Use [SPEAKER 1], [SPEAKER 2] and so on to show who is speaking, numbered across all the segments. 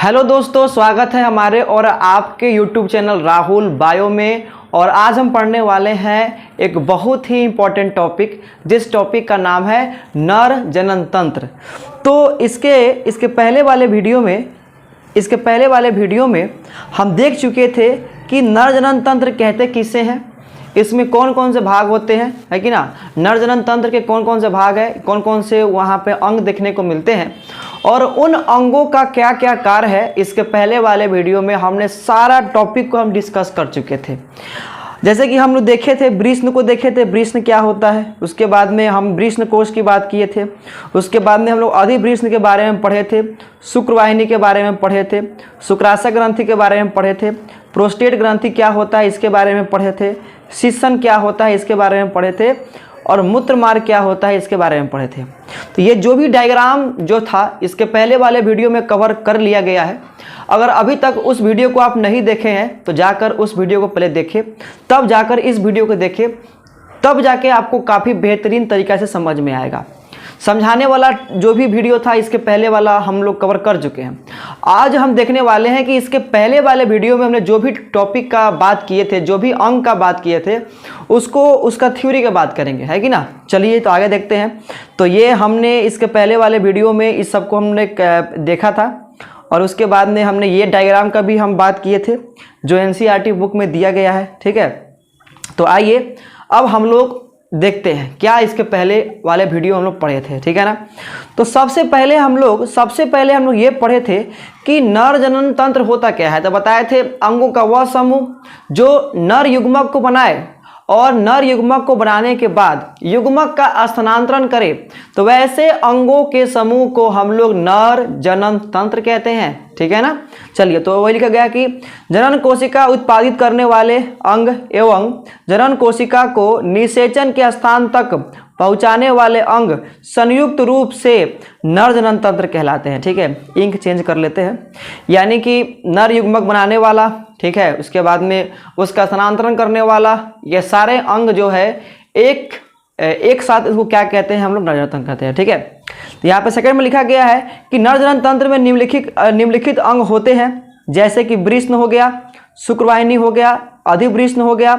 [SPEAKER 1] Hello दोस्तों, स्वागत है हमारे और आपके YouTube चैनल राहुल बायो में। और आज हम पढ़ने वाले हैं एक बहुत ही इम्पोर्टेंट टॉपिक, जिस टॉपिक का नाम है नर जनन तंत्र। तो इसके पहले वाले वीडियो में हम देख चुके थे कि नर जनन तंत्र कहते किसे हैं, इसमें कौन कौन से भाग होते हैं, है कि ना। नर जनन तंत्र के कौन कौन से भाग है, कौन कौन से वहाँ पे अंग देखने को मिलते हैं और उन अंगों का क्या क्या कार्य है। इसके पहले वाले वीडियो में हमने सारा टॉपिक को हम डिस्कस कर चुके थे। जैसे कि हम लोग देखे थे, वृषण को देखे थे, वृषण क्या होता है। उसके बाद में हम वृषण कोश की बात किए थे। उसके बाद में हम लोग अधिवृषण के बारे में पढ़े थे, शुक्रवाहिनी के बारे में पढ़े थे, शुक्राशय ग्रंथि के बारे में पढ़े थे, प्रोस्टेट ग्रंथि क्या होता है इसके बारे में पढ़े थे, शिशन क्या होता है इसके बारे में पढ़े थे और मूत्र मार्ग क्या होता है इसके बारे में पढ़े थे। तो ये जो भी डायग्राम जो था इसके पहले वाले वीडियो में कवर कर लिया गया है। अगर अभी तक उस वीडियो को आप नहीं देखे हैं तो जाकर उस वीडियो को पहले देखें, तब जाकर इस वीडियो को देखें, तब जाके आपको काफ़ी बेहतरीन तरीक़ा से समझ में आएगा। समझाने वाला जो भी वीडियो था इसके पहले वाला हम लोग कवर कर चुके हैं। आज हम देखने वाले हैं कि इसके पहले वाले वीडियो में हमने जो भी टॉपिक का बात किए थे, जो भी अंग का बात किए थे, उसका थ्योरी का बात करेंगे, है कि ना। चलिए तो आगे देखते हैं। तो ये हमने इसके पहले वाले वीडियो में इस सब को हमने देखा था और उसके बाद में हमने ये डायग्राम का भी हम बात किए थे जो NCERT बुक में दिया गया है, ठीक है। तो आइए अब हम लोग देखते हैं क्या इसके पहले वाले वीडियो हम लोग पढ़े थे, ठीक है ना। तो सबसे पहले हम लोग ये पढ़े थे कि नर जनन तंत्र होता क्या है। तो बताए थे अंगों का वह समूह जो नर युग्मक को बनाए और नर युग्मक को बनाने के बाद युग्मक का स्थानांतरण करे, तो वैसे अंगों के समूह को हम लोग नर जनन तंत्र कहते हैं, ठीक है ना। चलिए तो वही लिखा गया कि जनन कोशिका उत्पादित करने वाले अंग एवं जनन कोशिका को निषेचन के स्थान तक पहुंचाने वाले अंग संयुक्त रूप से नर जनन तंत्र कहलाते हैं, ठीक है। इंक चेंज कर लेते हैं, यानी कि नर युग्मक बनाने वाला, ठीक है, उसके बाद में उसका स्थानांतरण करने वाला, ये सारे अंग जो है एक साथ इसको क्या कहते हैं, हम लोग नर जनन तंत्र कहते हैं, ठीक है। तो यहाँ पे सेकंड में लिखा गया है कि नर जनन तंत्र में निम्नलिखित अंग होते हैं, जैसे कि वृषण हो गया, शुक्रवाहिनी हो गया, अधिवृषण हो गया,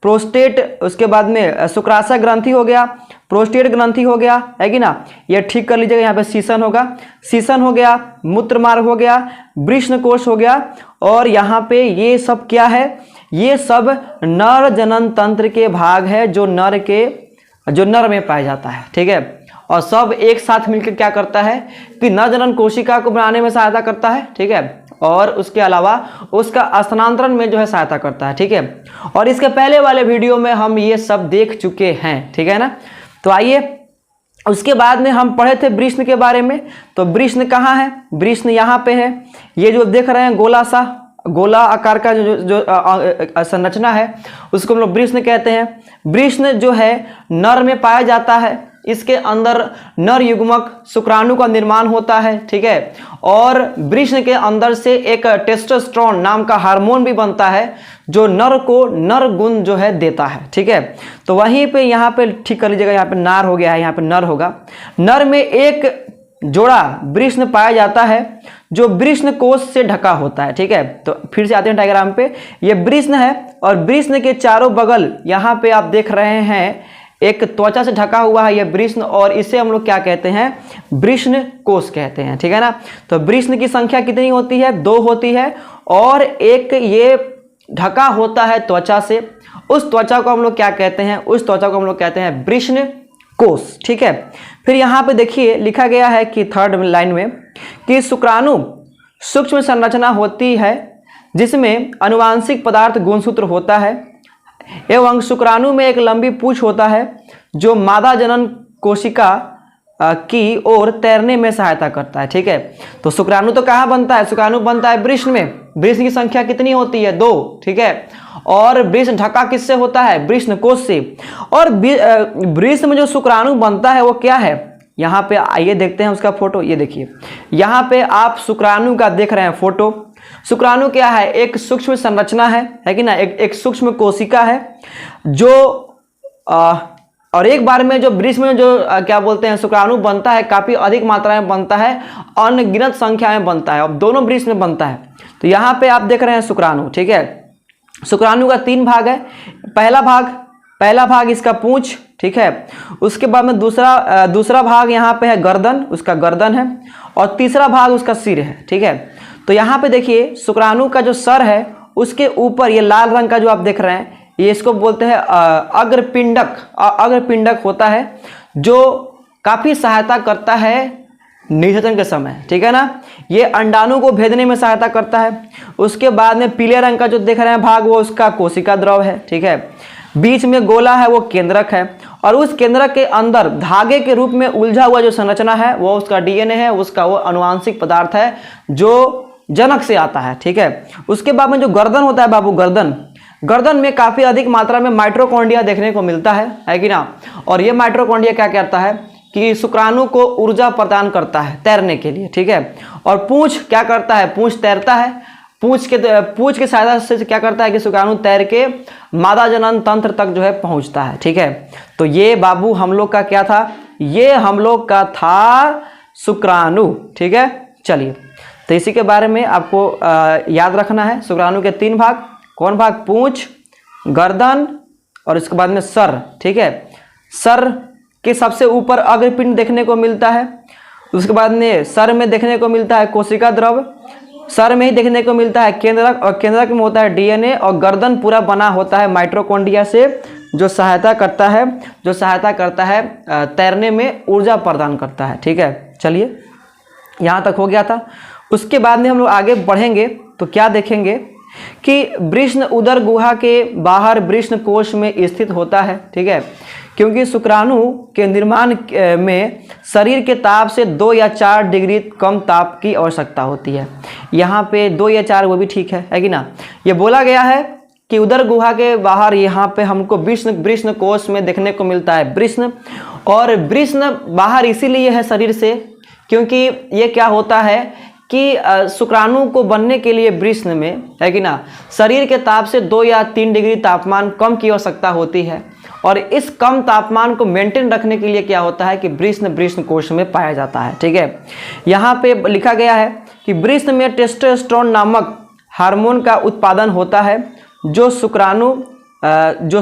[SPEAKER 1] प्रोस्टेट, उसके बाद में शुक्राशय ग्रंथि हो गया, प्रोस्टेट ग्रंथि हो गया, है कि ना। ये ठीक कर लीजिएगा, यहाँ पे शिशन होगा, शिशन हो गया, मूत्र मार्ग हो गया, वृषण कोश हो गया। और यहाँ पे ये सब क्या है, ये सब नर जनन तंत्र के भाग है जो नर में पाया जाता है, ठीक है। और सब एक साथ मिलकर क्या करता है कि नर जनन कोशिका को बनाने में सहायता करता है, ठीक है, और उसके अलावा उसका स्थानांतरण में जो है सहायता करता है, ठीक है। और इसके पहले वाले वीडियो में हम ये सब देख चुके हैं, ठीक है ना। तो आइए उसके बाद में हम पढ़े थे वृषण के बारे में। तो वृषण कहाँ है, वृषण यहाँ पे है। ये जो देख रहे हैं गोला आकार का जो संरचना है उसको हम लोग वृषण कहते हैं। वृषण जो है नर में पाया जाता है, इसके अंदर नर युग्मक शुक्राणु का निर्माण होता है, ठीक है। और वृषण के अंदर से एक टेस्टोस्टेरोन नाम का हार्मोन भी बनता है जो नर को नर गुण जो है देता है, ठीक है। तो वहीं पे यहाँ पे ठीक कर लीजिएगा, यहाँ पे नार हो गया है, यहाँ पे नर होगा। नर में एक जोड़ा वृषण पाया जाता है जो वृषण कोश से ढका होता है, ठीक है। तो फिर से आते हैं डायग्राम पे। ये वृषण है और वृषण के चारों बगल यहाँ पे आप देख रहे हैं एक त्वचा से ढका हुआ है ये वृषण, और इसे हम लोग क्या कहते हैं, वृषण कोश कहते हैं, ठीक है ना। तो वृषण की संख्या कितनी होती है, 2 होती है, और एक ये ढका होता है त्वचा से। उस त्वचा को हम लोग क्या कहते हैं, उस त्वचा को हम लोग कहते हैं वृषण कोश, ठीक है। फिर यहाँ पे देखिए लिखा गया है कि थर्ड लाइन में कि शुक्राणु सूक्ष्म संरचना होती है जिसमें अनुवांशिक पदार्थ गुणसूत्र होता है एवं शुक्राणु में एक लंबी पूंछ होता है जो मादा जनन कोशिका की ओर तैरने में सहायता करता है, ठीक है। तो शुक्राणु तो कहाँ बनता है, शुक्राणु बनता है वृषण में। वृषण की संख्या कितनी होती है, 2, ठीक है। और वृषण ढका किससे होता है, वृषण कोश से। और वृषण में जो शुक्राणु बनता है वो क्या है, यहाँ पे आइए देखते हैं उसका फोटो। ये देखिए यहाँ पे आप शुक्राणु का देख रहे हैं फोटो। शुक्राणु क्या है, एक सूक्ष्म संरचना है कि ना, एक सूक्ष्म कोशिका है जो और एक बार में जो वृष में जो क्या बोलते हैं शुक्राणु बनता है काफ़ी अधिक मात्रा में बनता है, अनगिनत संख्या में बनता है, और दोनों वृष में बनता है। तो यहाँ पे आप देख रहे हैं शुक्राणु, ठीक है। शुक्राणु का 3 भाग है। पहला भाग इसका पूंछ, ठीक है। उसके बाद में दूसरा भाग यहाँ पे है गर्दन, उसका गर्दन है, और तीसरा भाग उसका सिर है, ठीक है। तो यहाँ पे देखिए शुक्राणु का जो सर है उसके ऊपर ये लाल रंग का जो आप देख रहे हैं, ये इसको बोलते हैं अग्रपिंडक होता है, जो काफ़ी सहायता करता है निषेचन के समय, ठीक है ना। ये अंडाणु को भेदने में सहायता करता है। उसके बाद में पीले रंग का जो देख रहे हैं भाग, वो उसका कोशिका द्रव है, ठीक है। बीच में गोला है वो केंद्रक है, और उस केंद्रक के अंदर धागे के रूप में उलझा हुआ जो संरचना है वो उसका डीएनए है, उसका वो अनुवांशिक पदार्थ है जो जनक से आता है, ठीक है। उसके बाद में जो गर्दन होता है बाबू, गर्दन में काफ़ी अधिक मात्रा में माइटोकॉन्ड्रिया देखने को मिलता है कि ना। और ये माइटोकॉन्ड्रिया क्या करता है कि शुक्राणु को ऊर्जा प्रदान करता है तैरने के लिए, ठीक है। और पूंछ क्या करता है, पूंछ तैरता है, पूंछ के सहायता से क्या करता है कि शुक्राणु तैर के मादा जनन तंत्र तक जो है पहुंचता है, ठीक है। तो ये बाबू हम लोग का क्या था, ये हम लोग का था शुक्राणु, ठीक है। चलिए, तो इसी के बारे में आपको याद रखना है। शुक्राणु के 3 भाग, कौन भाग, पूंछ, गर्दन और इसके बाद में सर, ठीक है। सर के सबसे ऊपर अग्रपिंड देखने को मिलता है। उसके बाद में सर में देखने को मिलता है कोशिका द्रव, सर में ही देखने को मिलता है केंद्रक, और केंद्रक में होता है डीएनए, और गर्दन पूरा बना होता है माइटोकॉन्ड्रिया से, जो सहायता करता है तैरने में, ऊर्जा प्रदान करता है, ठीक है। चलिए, यहाँ तक हो गया था। उसके बाद में हम लोग आगे बढ़ेंगे तो क्या देखेंगे कि वृषण उदर गुहा के बाहर वृषण कोश में स्थित होता है, ठीक है। क्योंकि शुक्राणु के निर्माण में शरीर के ताप से 2 या 4 डिग्री कम ताप की आवश्यकता होती है। यहाँ पे 2 या 4 वो भी ठीक है कि ना। ये बोला गया है कि उदर गुहा के बाहर यहाँ पे हमको वृषण कोश में देखने को मिलता है वृषण। और वृषण बाहर इसीलिए है शरीर से क्योंकि ये क्या होता है कि शुक्राणु को बनने के लिए वृषण में, है कि ना, शरीर के ताप से 2 या 3 डिग्री तापमान कम की आवश्यकता होती है। और इस कम तापमान को मेंटेन रखने के लिए क्या होता है कि वृषण कोश में पाया जाता है, ठीक है। यहाँ पे लिखा गया है कि वृषण में टेस्टोस्टेरोन नामक हार्मोन का उत्पादन होता है, जो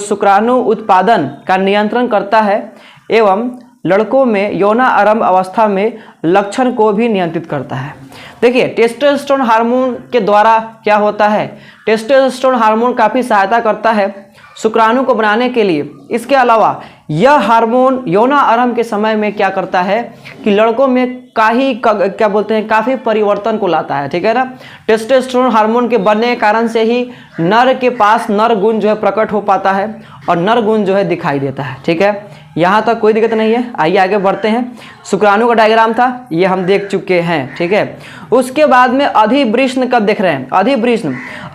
[SPEAKER 1] शुक्राणु उत्पादन का नियंत्रण करता है एवं लड़कों में यौनारंभ अवस्था में लक्षण को भी नियंत्रित करता है। देखिए, टेस्टोस्टेरोन हार्मोन के द्वारा क्या होता है, टेस्टोस्टेरोन हार्मोन काफ़ी सहायता करता है शुक्राणु को बनाने के लिए। इसके अलावा यह हार्मोन यौनारंभ के समय में क्या करता है कि लड़कों में काफ़ी परिवर्तन को लाता है, ठीक है ना। टेस्टोस्टेरोन हार्मोन के बनने के कारण से ही नर के पास नर गुण जो है प्रकट हो पाता है और नर गुण जो है दिखाई देता है, ठीक है। यहाँ तक कोई दिक्कत नहीं है। आइए आगे बढ़ते हैं। शुक्राणु का डायग्राम था, ये हम देख चुके हैं, ठीक है। उसके बाद में अधिवृषण कब देख रहे हैं,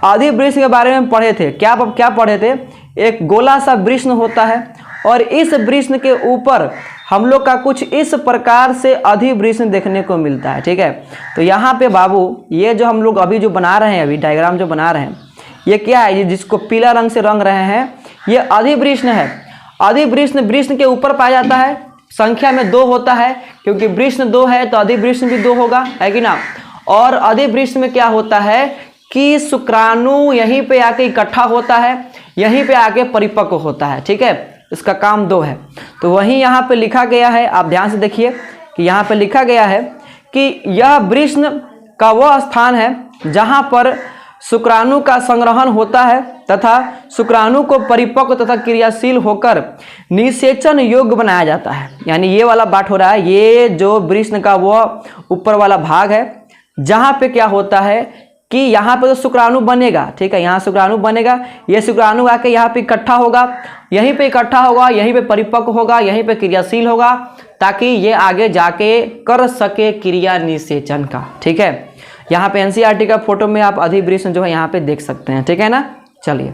[SPEAKER 1] अधिवृषण के बारे में पढ़े थे। क्या पढ़े थे, एक गोला सा वृषण होता है और इस वृषण के ऊपर हम लोग का कुछ इस प्रकार से अधिवृषण देखने को मिलता है, ठीक है। तो यहाँ पे बाबू ये जो हम लोग अभी जो बना रहे हैं, अभी डायग्राम जो बना रहे हैं, ये क्या है, ये जिसको पीला रंग से रंग रहे हैं, ये अधिवृषण है। अधिवृषण वृषण के ऊपर पाया जाता है, संख्या में 2 होता है, क्योंकि वृषण 2 है तो अधिवृषण भी 2 होगा, है कि ना। और अधिवृषण में क्या होता है कि शुक्राणु यहीं पे आके इकट्ठा होता है, यहीं पे आके परिपक्व होता है, ठीक है। इसका काम 2 है। तो वहीं यहाँ पे लिखा गया है, आप ध्यान से देखिए कि यहाँ पे लिखा गया है कि यह वृषण का वह स्थान है जहाँ पर शुक्राणु का संग्रहण होता है तथा शुक्राणु को परिपक्व तथा क्रियाशील होकर निषेचन योग्य बनाया जाता है। यानी ये वाला बात हो रहा है, ये जो वृषण का वह ऊपर वाला भाग है जहाँ पे क्या होता है कि यहाँ पे तो शुक्राणु बनेगा, ठीक है। यहाँ शुक्राणु बनेगा, ये शुक्राणु आके यहाँ पे इकट्ठा होगा, यहीं पे इकट्ठा होगा, यहीं पे परिपक्व होगा, यहीं पे क्रियाशील होगा, ताकि ये आगे जाके कर सके क्रिया निषेचन का, ठीक है। यहाँ पे एनसीईआरटी का फोटो में आप अधिवृषण जो है यहाँ पे देख सकते हैं, ठीक है ना। चलिए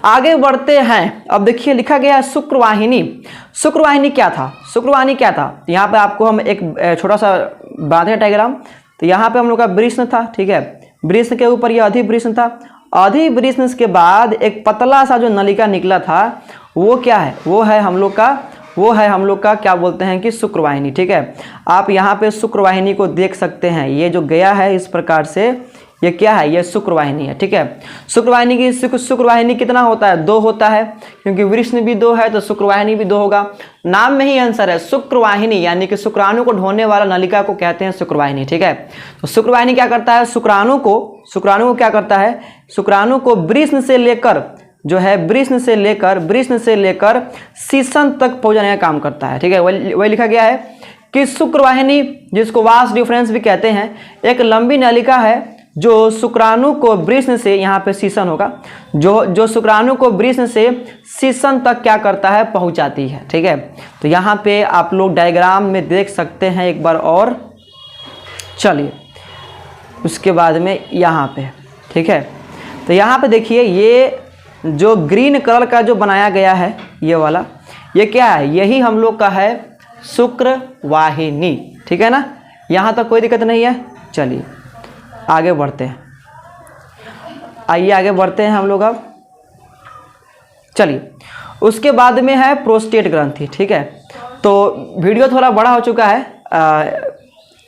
[SPEAKER 1] आगे बढ़ते हैं। अब देखिए लिखा गया है शुक्रवाहिनी। शुक्रवाहिनी क्या था, यहाँ पे आपको हम एक छोटा सा बांधे डायग्राम। तो यहाँ पे हम लोग का वृषण था, ठीक है। वृषण के ऊपर यह अधिवृषण था। अधिवृषण के बाद एक पतला सा जो नलिका निकला था वो क्या है, वो है हम लोग का क्या बोलते हैं कि शुक्रवाहिनी। ठीक है, आप यहाँ पे शुक्रवाहिनी को देख सकते हैं, ये जो गया है इस प्रकार से, ये क्या है, ये शुक्रवाहिनी है। ठीक है, शुक्रवाहिनी कितना होता है, 2 होता है, क्योंकि वृषण भी 2 है तो शुक्रवाहिनी भी 2 होगा। नाम में ही आंसर है शुक्रवाहिनी, यानी कि शुक्राणु को ढोने वाला नलिका को कहते हैं शुक्रवाहिनी। ठीक है, तो शुक्रवाहिनी क्या करता है, शुक्राणु को क्या करता है, शुक्राणु को वृषण से लेकर जो है वृषण से लेकर शीशन तक पहुंचाने का काम करता है। ठीक है, वही लिखा गया है कि शुक्रवाहिनी, जिसको वास डिफरेंस भी कहते हैं, एक लंबी नलिका है जो शुक्राणु को वृषण से, यहाँ पे शीशन होगा, जो शुक्राणु को वृषण से शीशन तक क्या करता है, पहुंचाती है। ठीक है, तो यहाँ पे आप लोग डायग्राम में देख सकते हैं एक बार और। चलिए उसके बाद में यहाँ पे, ठीक है, तो यहाँ पे देखिए ये जो ग्रीन कलर का जो बनाया गया है ये वाला, ये क्या है, यही हम लोग का है शुक्रवाहिनी। ठीक है ना, यहाँ तक कोई दिक्कत नहीं है। चलिए आगे बढ़ते हैं, आइए आगे बढ़ते हैं हम लोग अब। चलिए उसके बाद में है प्रोस्टेट ग्रंथि। ठीक है, तो वीडियो थोड़ा बड़ा हो चुका है,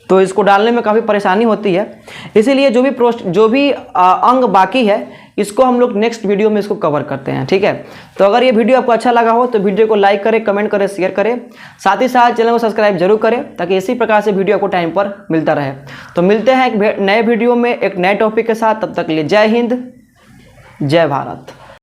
[SPEAKER 1] तो इसको डालने में काफ़ी परेशानी होती है, इसीलिए जो भी अंग बाकी है इसको हम लोग नेक्स्ट वीडियो में इसको कवर करते हैं। ठीक है, तो अगर ये वीडियो आपको अच्छा लगा हो तो वीडियो को लाइक करें, कमेंट करें, शेयर करें, साथ ही साथ चैनल को सब्सक्राइब जरूर करें, ताकि इसी प्रकार से वीडियो आपको टाइम पर मिलता रहे। तो मिलते हैं एक नए वीडियो में एक नए टॉपिक के साथ, तब तक के लिए जय हिंद, जय भारत।